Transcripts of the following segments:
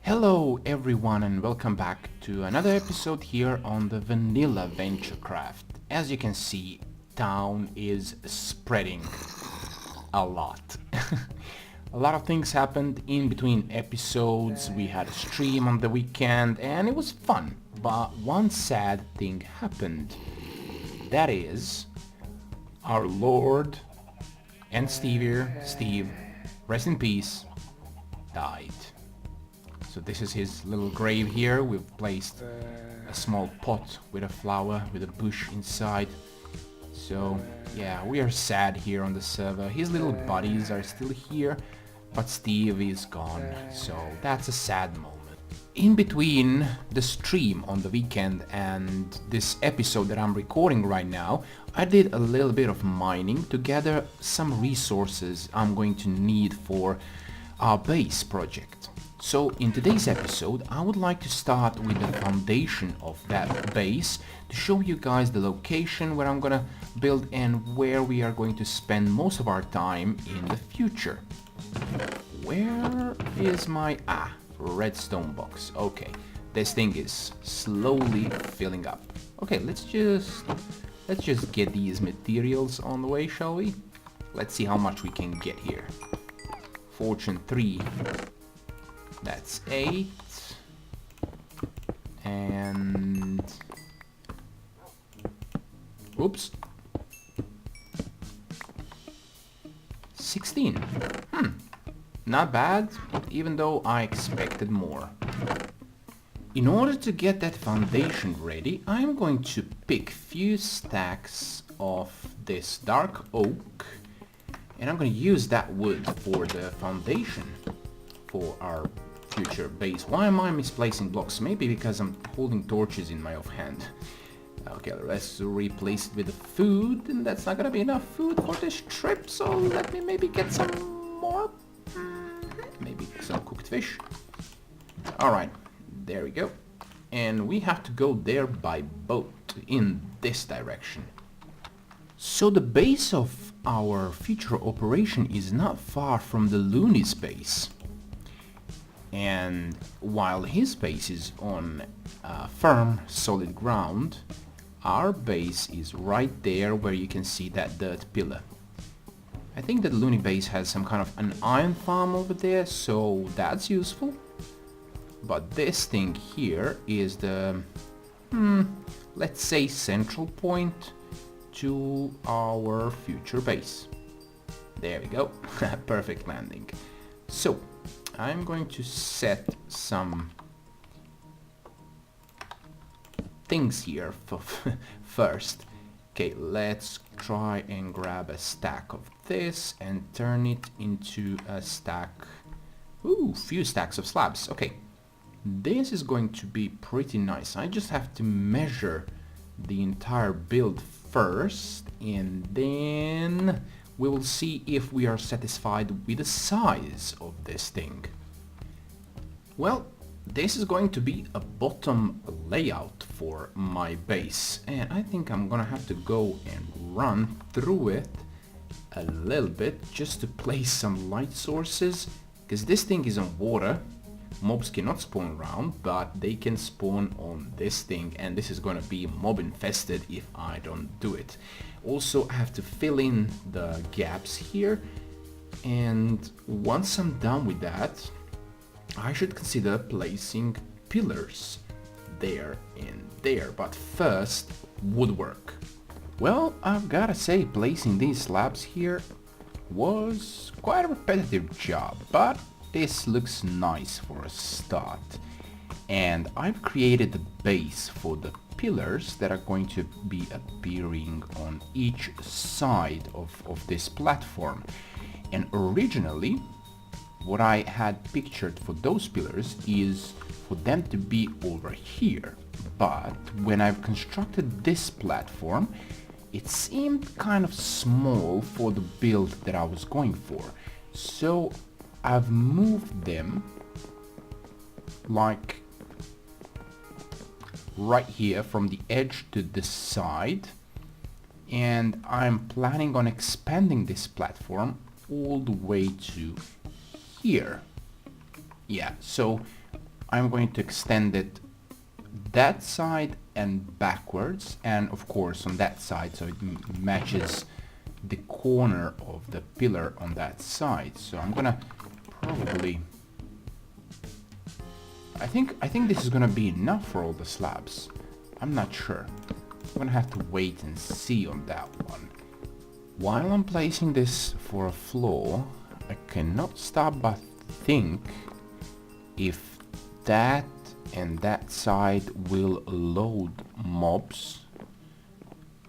Hello everyone and welcome back to another episode here on the Vanilla VentureKraft. As you can see, town is spreading a lot. A lot of things happened in between episodes. We had a stream on the weekend and it was fun. But one sad thing happened. That is, our Lord and Steve, rest in peace, died. So this is his little grave here. We've placed a small pot with a flower with a bush inside. So yeah, we are sad here on the server. His little buddies are still here, but Steve is gone. So that's a sad moment. In between the stream on the weekend and this episode that I'm recording right now, I did a little bit of mining to gather some resources I'm going to need for our base project. So in today's episode, I would like to start with the foundation of that base to show you guys the location where I'm gonna build and where we are going to spend most of our time in the future. Where is my redstone box? Okay, this thing is slowly filling up. Okay, let's just get these materials on the way, shall we? Let's see how much we can get here. Fortune 3. That's 8. And... oops. 16. Not bad, even though I expected more. In order to get that foundation ready, I'm going to pick few stacks of this dark oak, and I'm going to use that wood for the foundation for our future base. Why am I misplacing blocks? Maybe because I'm holding torches in my offhand. Okay, let's replace it with the food, and that's not gonna be enough food for this trip, so let me maybe get some more. Maybe some cooked fish. Alright, there we go. And we have to go there by boat in this direction. So the base of our future operation is not far from the Loony's base. And while his base is on firm, solid ground, our base is right there where you can see that dirt pillar. I think that the Loony base has some kind of an iron farm over there, so that's useful. But this thing here is the, let's say, central point to our future base. There we go, perfect landing. So, I'm going to set some things here first. Okay, let's try and grab a stack of this and turn it into a stack. Ooh, few stacks of slabs. Okay, this is going to be pretty nice. I just have to measure the entire build first, and then we will see if we are satisfied with the size of this thing. Well, this is going to be a bottom layout for my base, and I think I'm gonna have to go and run through it a little bit just to place some light sources, because this thing is on water. Mobs cannot spawn around, but they can spawn on this thing, and this is gonna be mob infested if I don't do it. Also, I have to fill in the gaps here, and once I'm done with that, I should consider placing pillars there and there, but first, woodwork. Well, I've gotta say, placing these slabs here was quite a repetitive job, but this looks nice for a start. And I've created the base for the pillars that are going to be appearing on each side of this platform. And originally, what I had pictured for those pillars is for them to be over here. But when I've constructed this platform, it seemed kind of small for the build that I was going for. So I've moved them like right here from the edge to the side, and I'm planning on expanding this platform all the way to here. Yeah, so I'm going to extend it that side and backwards, and of course on that side, so it matches the corner of the pillar on that side. So I'm gonna probably, I think this is gonna be enough for all the slabs. I'm not sure. I'm gonna have to wait and see on that one. While I'm placing this for a floor, I cannot stop but think if that and that side will load mobs.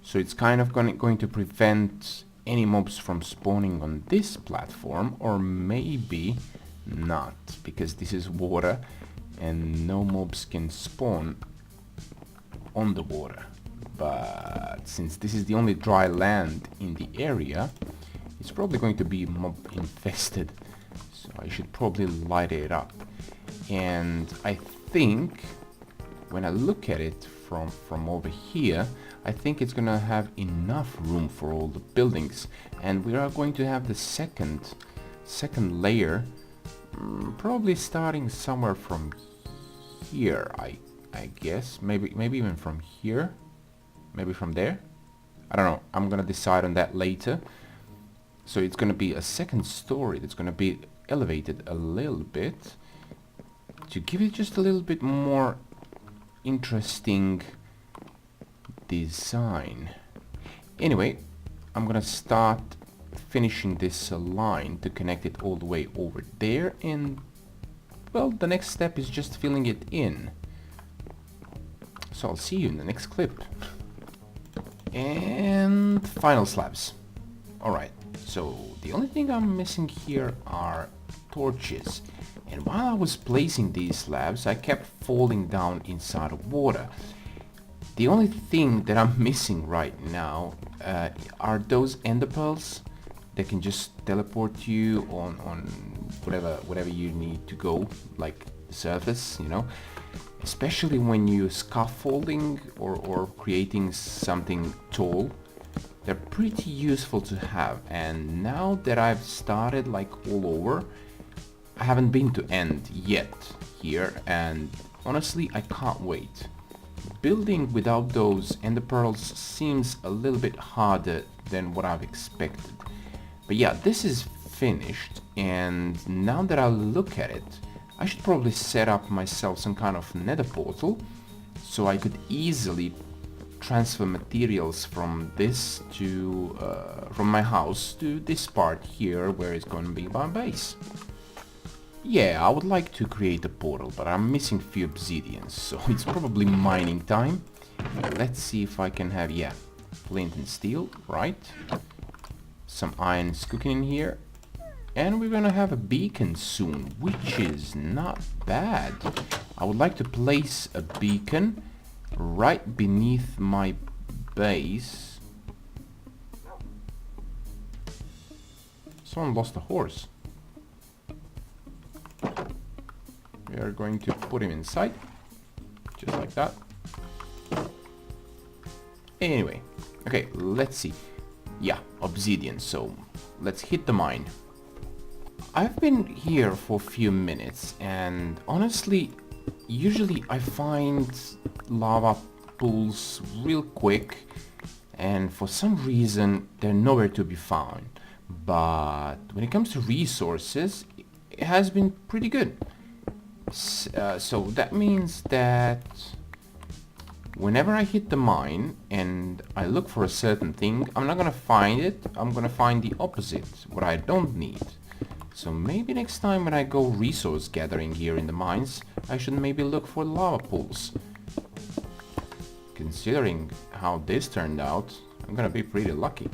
So it's kind of going to prevent any mobs from spawning on this platform, or maybe not, because this is water and no mobs can spawn on the water. But since this is the only dry land in the area, it's probably going to be mob infested, so I should probably light it up. And I think when I look at it from over here, I think it's gonna have enough room for all the buildings, and we are going to have the second layer probably starting somewhere from here. I guess maybe even from here, maybe from there. I don't know. I'm gonna decide on that later. So it's gonna be a second story that's gonna be elevated a little bit to give it just a little bit more interesting design. Anyway, I'm gonna start finishing this line to connect it all the way over there, and well, the next step is just filling it in. So I'll see you in the next clip. And final slabs. Alright, so the only thing I'm missing here are torches. And while I was placing these slabs, I kept falling down inside of water. The only thing that I'm missing right now are those ender pearls that can just teleport you on whatever you need to go, like the surface, you know. Especially when you're scaffolding or creating something tall. They're pretty useful to have, and now that I've started like all over, I haven't been to end yet here, and honestly I can't wait. Building without those ender pearls seems a little bit harder than what I've expected. But yeah, this is finished, and now that I look at it, I should probably set up myself some kind of nether portal so I could easily transfer materials from this to from my house to this part here where it's going to be my base. Yeah, I would like to create a portal, but I'm missing a few obsidians, so it's probably mining time. Let's see if I can have, yeah, flint and steel, right? Some iron is cooking in here. And we're gonna have a beacon soon, which is not bad. I would like to place a beacon right beneath my base. Someone lost a horse. We are going to put him inside, just like that. Anyway, okay, let's see. Yeah, obsidian, so let's hit the mine. I've been here for a few minutes, and honestly, usually I find lava pools real quick, and for some reason they're nowhere to be found. But when it comes to resources, it has been pretty good. So that means that whenever I hit the mine and I look for a certain thing, I'm not gonna find it, I'm gonna find the opposite, what I don't need. So maybe next time when I go resource gathering here in the mines, I should maybe look for lava pools. Considering how this turned out, I'm gonna be pretty lucky.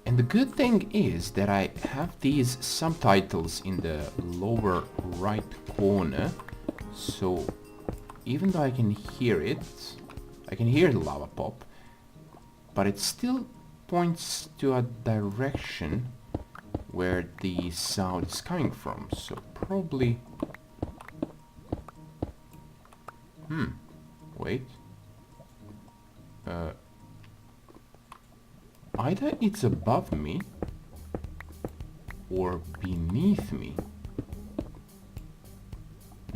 And the good thing is that I have these subtitles in the lower right corner, so even though I can hear it, I can hear the lava pop, but it still points to a direction where the sound is coming from, so probably... wait. Either it's above me or beneath me.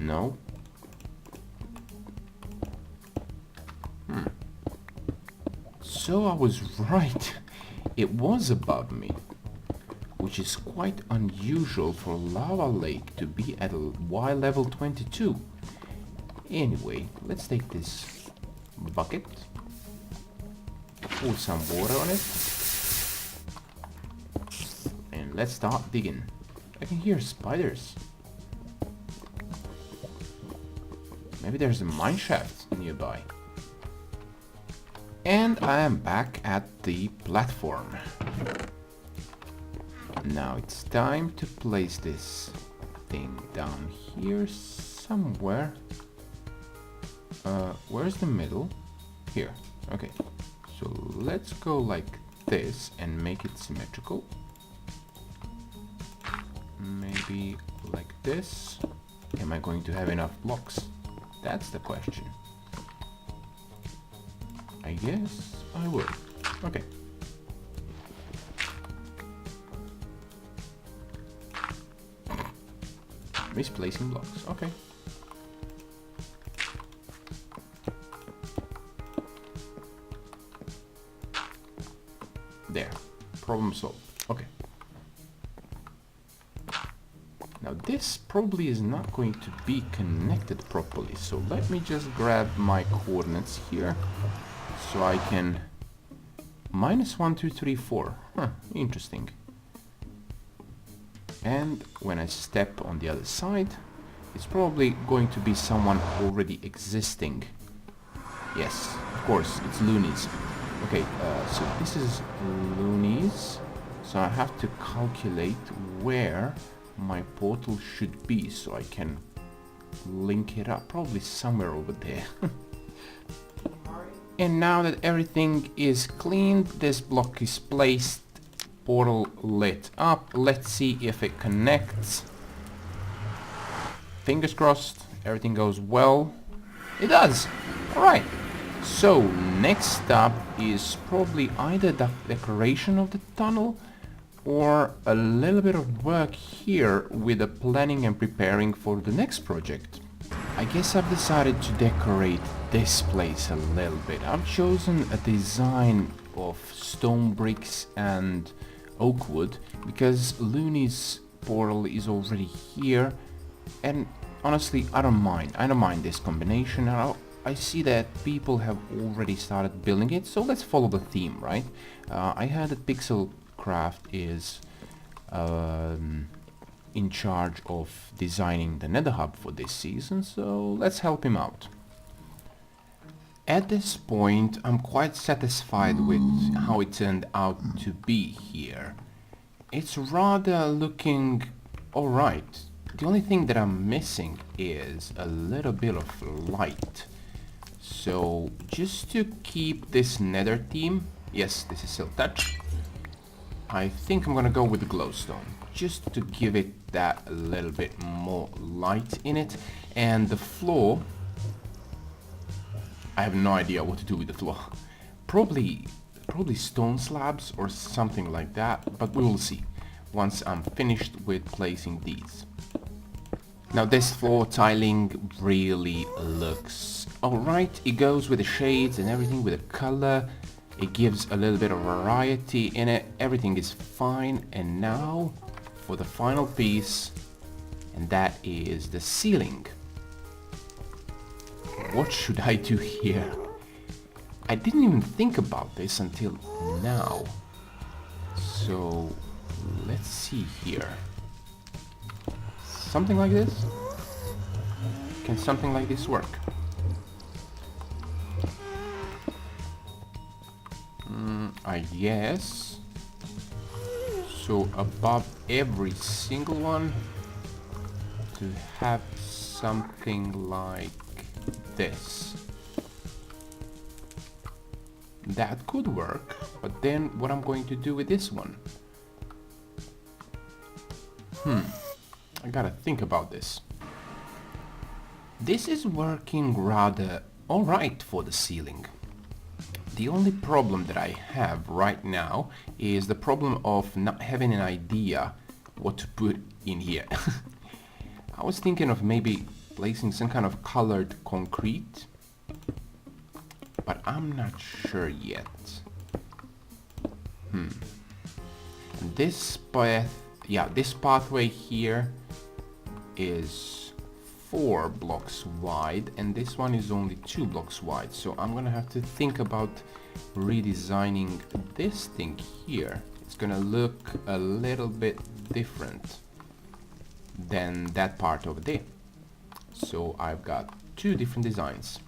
No. So I was right. It was above me, which is quite unusual for a lava lake to be at a Y level 22. Anyway, let's take this bucket, pour some water on it, and let's start digging. I can hear spiders. Maybe there's a mine shaft nearby. And I am back at the platform. Now it's time to place this thing down here somewhere. Where's the middle? Here. Okay. So let's go like this and make it symmetrical. Maybe like this. Am I going to have enough blocks? That's the question. I guess I will. Okay. Misplacing blocks. Okay. There. Problem solved. Okay. Now this probably is not going to be connected properly, so let me just grab my coordinates here so I can... -1, 2, 3, 4. Huh, interesting. And when I step on the other side, it's probably going to be someone already existing. Yes, of course, it's Loonies. Okay, so this is Loonies. So I have to calculate where my portal should be so I can link it up. Probably somewhere over there. And now that everything is cleaned, this block is placed, portal lit up. Let's see if it connects. Fingers crossed, everything goes well. It does! Alright. So, next up is probably either the decoration of the tunnel or a little bit of work here with the planning and preparing for the next project. I guess I've decided to decorate this place a little bit. I've chosen a design of stone bricks and oak wood because Looney's portal is already here, and honestly I don't mind this combination. I see that people have already started building it, so let's follow the theme, right? I heard that VentureKraft is in charge of designing the Nether Hub for this season, so let's help him out. At this point, I'm quite satisfied with how it turned out to be here. It's rather looking alright. The only thing that I'm missing is a little bit of light. So, just to keep this Nether theme, yes, this is Silk Touch, I think I'm gonna go with the glowstone, just to give it that a little bit more light in it. And the floor, I have no idea what to do with the floor. Probably stone slabs or something like that, but we will see once I'm finished with placing these. Now this floor tiling really looks alright. It goes with the shades and everything, with the color. It gives a little bit of variety in it. Everything is fine. And now for the final piece, and that is the ceiling. What should I do here? I didn't even think about this until now. So let's see here. Something like this? Can something like this work? I guess. So above every single one to have something like this. That could work, but then what I'm going to do with this one? I gotta think about this. This is working rather alright for the ceiling. The only problem that I have right now is the problem of not having an idea what to put in here. I was thinking of maybe placing some kind of colored concrete, but I'm not sure yet. This path, yeah, this pathway here is 4 blocks wide, and this one is only 2 blocks wide, so I'm gonna have to think about redesigning this thing here. It's gonna look a little bit different than that part over there. So I've got 2 different designs,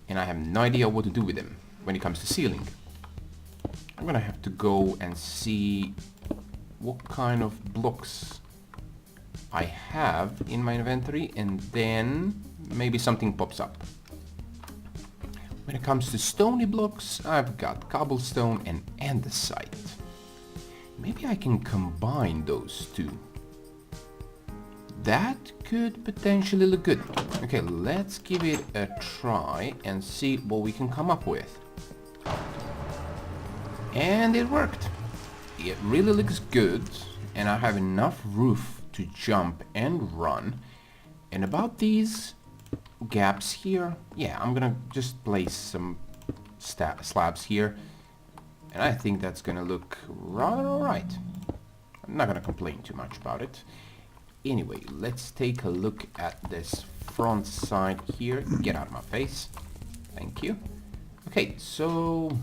and I have no idea what to do with them when it comes to ceiling. I'm gonna have to go and see what kind of blocks I have in my inventory, and then maybe something pops up. When it comes to stony blocks, I've got cobblestone and andesite. Maybe I can combine those two. That could potentially look good. Okay, let's give it a try and see what we can come up with. And it worked. It really looks good, and I have enough roof to jump and run. And about these gaps here, yeah, I'm gonna just place some slabs here, and I think that's gonna look rather alright. I'm not gonna complain too much about it. Anyway, let's take a look at this front side here. Get out of my face. Thank you. Okay, so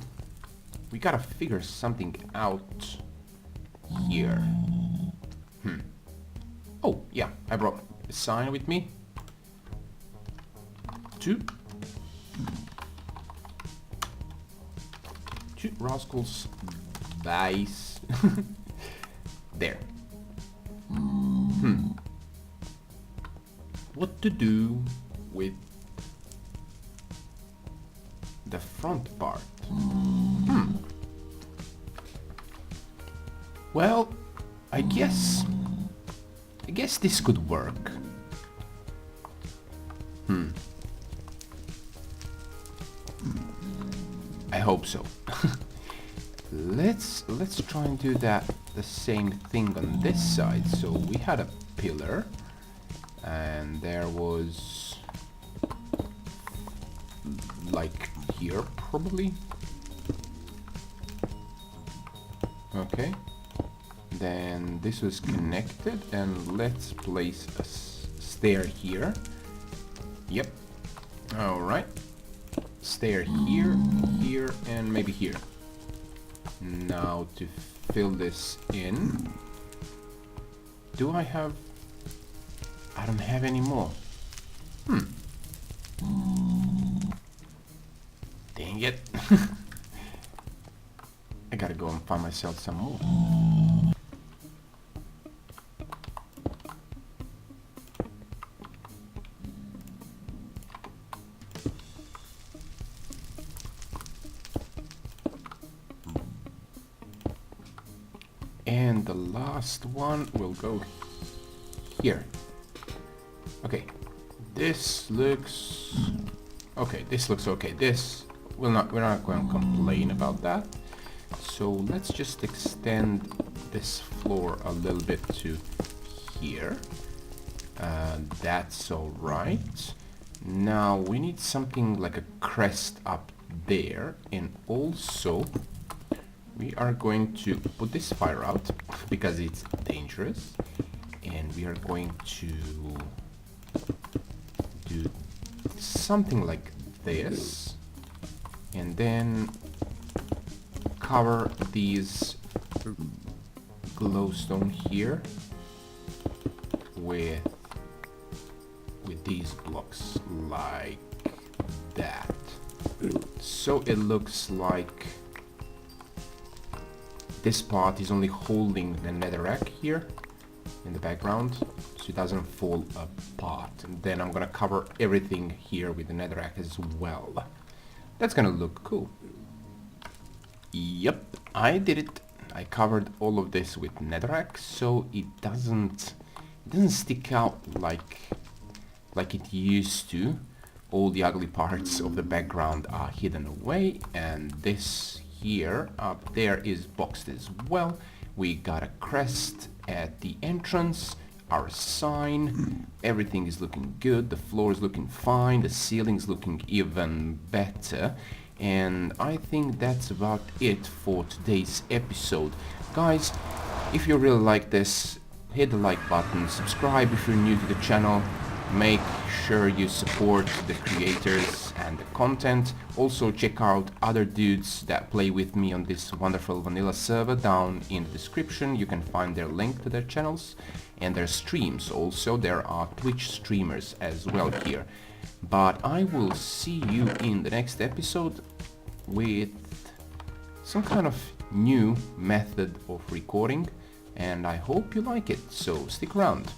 we gotta figure something out here. Oh, yeah, I brought a sign with me. 2 Raskhol's base. There. What to do with the front part? Well, I guess this could work. I hope so. Let's try and do the same thing on this side. So we had a pillar, and there was like here probably. Okay. Then this was connected, and let's place a stair here. Yep. Alright. Stair here, here, and maybe here. Now to fill this in. Do I have... I don't have any more. Dang it. I gotta go and find myself some more. And the last one will go here. Okay, this looks okay. This looks okay. This we're not going to complain about that. So let's just extend this floor a little bit to here. That's all right. Now we need something like a crest up there, and also we are going to put this fire out because it's dangerous, and we are going to do something like this, and then cover these glowstone here with these blocks like that, so it looks like this part is only holding the netherrack here in the background, so it doesn't fall apart. And then I'm gonna cover everything here with the netherrack as well. That's gonna look cool. Yep, I did it. I covered all of this with netherrack, so it doesn't stick out like it used to. All the ugly parts of the background are hidden away, and this here up there is boxed as well. We got a crest at the entrance, our sign. Everything is looking good, the floor is looking fine, the ceiling is looking even better. And I think that's about it for today's episode. Guys, if you really like this, hit the like button, subscribe if you're new to the channel, make sure you support the creators and the content. Also check out other dudes that play with me on this wonderful vanilla server down in the description. You can find their link to their channels and their streams. Also there are Twitch streamers as well here. But I will see you in the next episode with some kind of new method of recording, and I hope you like it, so stick around.